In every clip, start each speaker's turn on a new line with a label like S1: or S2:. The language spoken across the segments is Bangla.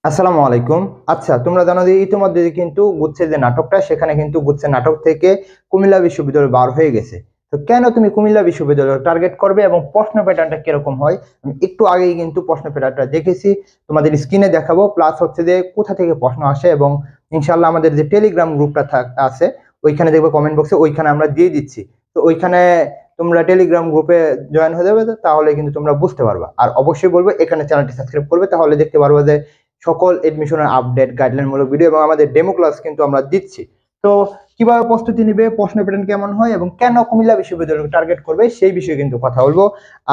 S1: আসসালামু আলাইকুম। আচ্ছা, তোমরা জানো যে ইতিমধ্যে কিন্তু গুচ্ছের যে নাটকটা, সেখানে কিন্তু গুচ্ছের নাটক থেকে কুমিল্লা বিশ্ববিদ্যালয় বার হয়ে গেছে। তো কেন তুমি কুমিল্লা বিশ্ববিদ্যালয় টার্গেট করবে এবং প্রশ্ন প্যাটার্নটা কিরকম হয়, আমি একটু আগেই কিন্তু প্রশ্ন প্যাটার্নটা দেখেছি, তোমাদের স্ক্রিনে দেখাবো। প্লাস হচ্ছে যে কোথা থেকে প্রশ্ন আসে, এবং ইনশাল্লাহ আমাদের যে টেলিগ্রাম গ্রুপটা আছে ওইখানে দেখবে কমেন্ট বক্সে, ওইখানে আমরা দিয়ে দিচ্ছি। তো ওইখানে তোমরা টেলিগ্রাম গ্রুপে জয়েন হয়ে যাবে, তাহলে কিন্তু তোমরা বুঝতে পারবা। আর অবশ্যই বলবো এখানে চ্যানেলটি সাবস্ক্রাইব করবে, তাহলে দেখতে পারবো যে সকল এডমিশনের আপডেট, গাইডলাইনমূলক ভিডিও এবং আমাদের ডেমো ক্লাস কিন্তু আমরা দিচ্ছি। তো কিভাবে প্রস্তুতি নিবে, প্রশ্ন প্যাটার্ন কেমন হয় এবং কেন কুমিল্লা বিশ্ববিদ্যালয় টার্গেট করবে সেই বিষয়ে কিন্তু কথা বলবো।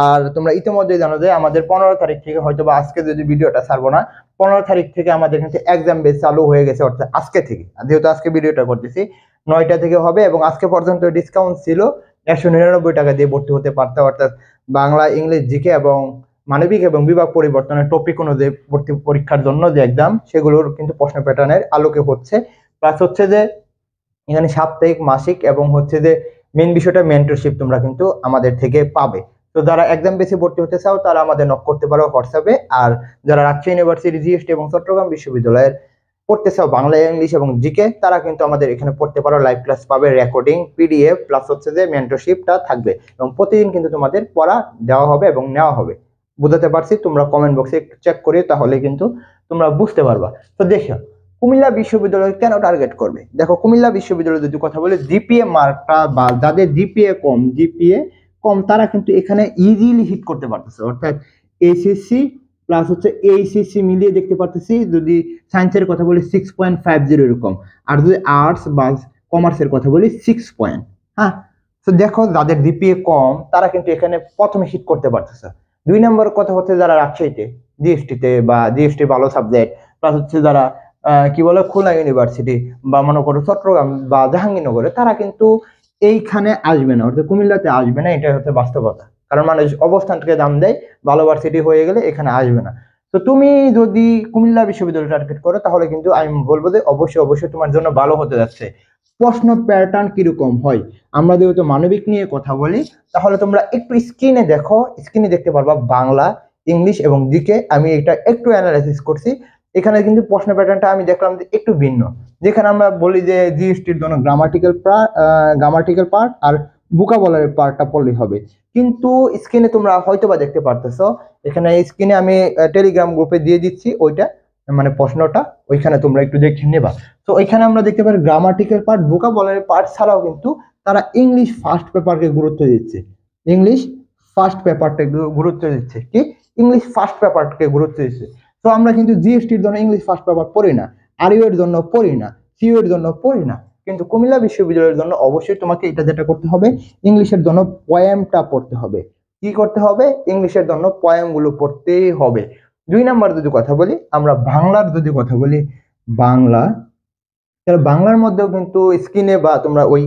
S1: আর তোমরা ইতিমধ্যে জানো যে আমাদের 15 তারিখ থেকে, হয়তো বা আজকে যদি ভিডিওটা ছাড়বো না, 15 তারিখ থেকে আমাদের কিন্তু এক্সাম বেস চালু হয়ে গেছে, অর্থাৎ আজকে থেকে। যেহেতু আজকে ভিডিওটা করতেছি 9টা থেকে হবে, এবং আজকে পর্যন্ত ডিসকাউন্ট ছিল 199 টাকা দিয়ে ভর্তি হতে পারতো, অর্থাৎ বাংলা, ইংলিশ, জিকে এবং মানবিক এবং বিভাগ পরিবর্তনের টপিক অনুযায়ী ভর্তি পরীক্ষার জন্য যে এক্সাম, সেগুলোর কিন্তু প্রশ্ন প্যাটার্নের আলোকে হচ্ছে। প্লাস হচ্ছে যে এখানে সাপ্তাহিক, মাসিক এবং হচ্ছে যে মেন বিষয়টা মেন্টরশিপ তোমরা কিন্তু আমাদের থেকে পাবে। তো যারা এক্সাম বেসে ভর্তি হতে চাও তারা আমাদের নক করতে পারো হোয়াটসঅ্যাপে। আর যারা রাজশাহী ইউনিভার্সিটি, জিএসটি এবং চট্টগ্রাম বিশ্ববিদ্যালয়ের পড়তে চাও বাংলা, ইংলিশ এবং জিকে, তারা কিন্তু আমাদের এখানে পড়তে পারো। লাইভ ক্লাস পাবে, রেকর্ডিং, পিডিএফ, প্লাস হচ্ছে যে মেন্টরশিপটা থাকবে, এবং প্রতিদিন কিন্তু তোমাদের পড়া দেওয়া হবে এবং নেওয়া হবে। বুঝাতে পারছি? তোমরা কমেন্ট বক্সে একটু চেক করে, তাহলে কিন্তু তোমরা বুঝতে পারবা। তো দেখো, কুমিল্লা বিশ্ববিদ্যালয় কেন টার্গেট করবে। দেখো, কুমিল্লা বিশ্ববিদ্যালয় যদি কথা বলে, জিপিএ মার্কটা বা যাদের জিপিএ কম তারা কিন্তু এখানে ইজিলি হিট করতে পারতেছে, অর্থাৎ এসএসসি প্লাস হচ্ছে এইচএসসি মিলিয়ে দেখতে পারতেছি। যদি সায়েন্সের কথা বলি 6.50 এরকম, আর যদি আর্টস বা কমার্সের কথা বলি 6 পয়েন্ট। হ্যাঁ, তো দেখো যাদের জিপিএ কম তারা কিন্তু এখানে প্রথমে হিট করতে পারতেছে। 2 নম্বর কথা হচ্ছে যারা রাজশাহীতে, জিএসটিতে বা জিএসটি ভালো সাবজেক্ট, প্লাস হচ্ছে যারা কি বলে খুলনা ইউনিভার্সিটি বা মনে করো চট্টগ্রাম বা জাহাঙ্গীরনগরে, তারা কিন্তু এইখানে আসবে না, অর্থাৎ কুমিল্লাতে আসবে না। এটা হচ্ছে বাস্তবতা, কারণ মানুষ অবস্থানকে দাম দেয়, ভালো ভার্সিটি হয়ে গেলে এখানে আসবে না। তো তুমি যদি কুমিল্লা বিশ্ববিদ্যালয় টার্গেট করো, তাহলে কিন্তু আমি বলবো যে অবশ্যই অবশ্যই তোমার জন্য ভালো হতে যাচ্ছে। প্রশ্ন প্যাটার্ন কিরকম হয়, আমরা যেহেতু মানবিক নিয়ে কথা বলি, তাহলে তোমরা একটু স্ক্রিনে দেখো। স্ক্রিনে দেখতে পারবা বাংলা, ইংলিশ এবং জিকে। আমি এটা একটু অ্যানালাইসিস করছি। এখানে কিন্তু প্রশ্ন প্যাটার্নটা আমি দেখলাম যে একটু ভিন্ন। যেখানে আমরা বলি যে জিএসটির জন্য গ্রামাটিক্যাল পার্ট আর ভোকাবুলারি পার্টটা পড়লেই হবে, কিন্তু স্ক্রিনে তোমরা হয়তো বা দেখতে পারতেছো, এখানে স্ক্রিনে আমি টেলিগ্রাম গ্রুপে দিয়ে দিচ্ছি ওইটা, মানে প্রশ্নটা, ওইখানে তোমরা একটু দেখে নেবা। তো এখানে আমরা দেখতে পারি গ্রামাটিক্যাল পার্ট, ভোকাবুলারি পার্ট ছাড়াও কিন্তু তারা ইংলিশ ফার্স্ট পেপারকে গুরুত্ব দিচ্ছে। ইংলিশ ফার্স্ট পেপারটাকে গুরুত্ব দিচ্ছে। কি, ইংলিশ ফার্স্ট পেপারকে গুরুত্ব দিচ্ছে। তো আমরা কিন্তু জিএসটির জন্য ইংলিশ ফার্স্ট পেপার পড়ি না, আরইউ এর জন্য পড়ি না, সিইউ এর জন্য পড়ি না, কিন্তু কুমিল্লা বিশ্ববিদ্যালয়ের জন্য অবশ্যই তোমাকে এটা যেটা করতে হবে, ইংলিশের জন্য পয়েমটা পড়তে হবে। কি করতে হবে, ইংলিশের জন্য পয়েমগুলো পড়তেই হবে। 2 নম্বর যদি কথা বলি, আমরা বাংলার যদি কথা বলি, বাংলা, তাহলে বাংলার মধ্যেও কিন্তু স্ক্রিনে বা তোমরা ওই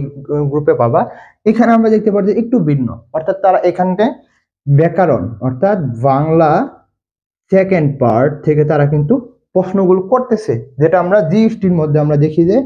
S1: গ্রুপে পাবা। এখানে আমরা দেখতে পাচ্ছি একটু ভিন্ন, অর্থাৎ তারা এখানে ব্যাকরণ অর্থাৎ বাংলা সেকেন্ড পার্ট থেকে তারা কিন্তু প্রশ্নগুলো করতেছে, যেটা আমরা জিএসটির মধ্যে আমরা দেখি যে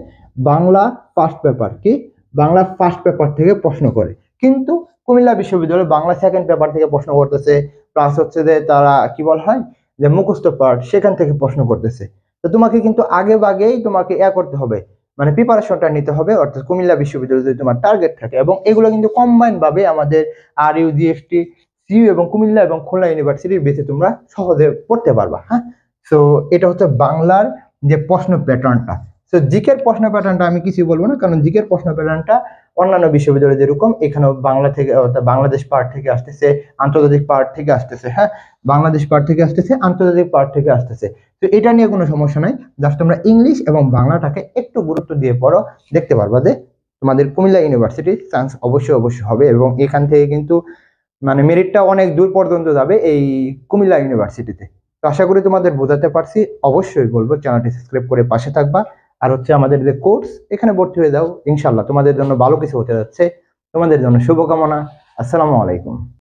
S1: বাংলা ফার্স্ট পেপার, কি বাংলা ফার্স্ট পেপার থেকে প্রশ্ন করে, কিন্তু কুমিল্লা বিশ্ববিদ্যালয় বাংলা সেকেন্ড পেপার থেকে প্রশ্ন করতেছে। প্লাস হচ্ছে যে তারা কি বলা হয় যে মুখস্থ পার্ট, সেখান থেকে প্রশ্ন করতেছে। তো তোমাকে কিন্তু আগে ভাগেই তোমাকে করতে হবে, মানে প্রিপারেশনটা নিতে হবে, অর্থাৎ কুমিল্লা বিশ্ববিদ্যালয় যদি তোমার টার্গেট থাকে। এবং এগুলো কিন্তু কম্বাইন ভাবে আমাদের আরইউ, জিএসটি, সিইউ এবং কুমিল্লা এবং খুলনা ইউনিভার্সিটির বেসে তোমরা সহজে পড়তে পারবা। হ্যাঁ, তো এটা হচ্ছে বাংলার যে প্রশ্ন প্যাটার্নটা। তো জিকের প্রশ্ন প্যাটার্নটা আমি কিছু বলবো না, কারণ জিকের প্রশ্ন প্যাটার্নটা অন্যান্য বিশ্ববিদ্যালয় যেরকম, এখানেও বাংলা থেকে অর্থাৎ বাংলাদেশ পার্ট থেকে আসতেছে, আন্তর্জাতিক পার্ট থেকে আসতেছে। হ্যাঁ, বাংলাদেশ পার্ট থেকে আসতেছে, আন্তর্জাতিক পার্ট থেকে আসতেছে। তো এটা নিয়ে কোনো সমস্যা নাই, জাস্ট তোমরা ইংলিশ এবং বাংলাটাকে একটু গুরুত্ব দিয়ে পড়ো, দেখতে পারবা যে তোমাদের কুমিল্লা ইউনিভার্সিটির চান্স অবশ্যই অবশ্যই হবে। এবং এখান থেকে কিন্তু মানে মেরিটটা অনেক দূর পর্যন্ত যাবে এই কুমিল্লা ইউনিভার্সিটিতে। তো আশা করি তোমাদের বোঝাতে পারছি। অবশ্যই বলবো চ্যানেলটি সাবস্ক্রাইব করে পাশে থাকবা। আর হচ্ছে আমাদের যে কোর্স, এখানে ভর্তি হয়ে যাও, ইনশাল্লাহ তোমাদের জন্য ভালো কিছু হতে যাচ্ছে। তোমাদের জন্য শুভকামনা। আসসালামু আলাইকুম।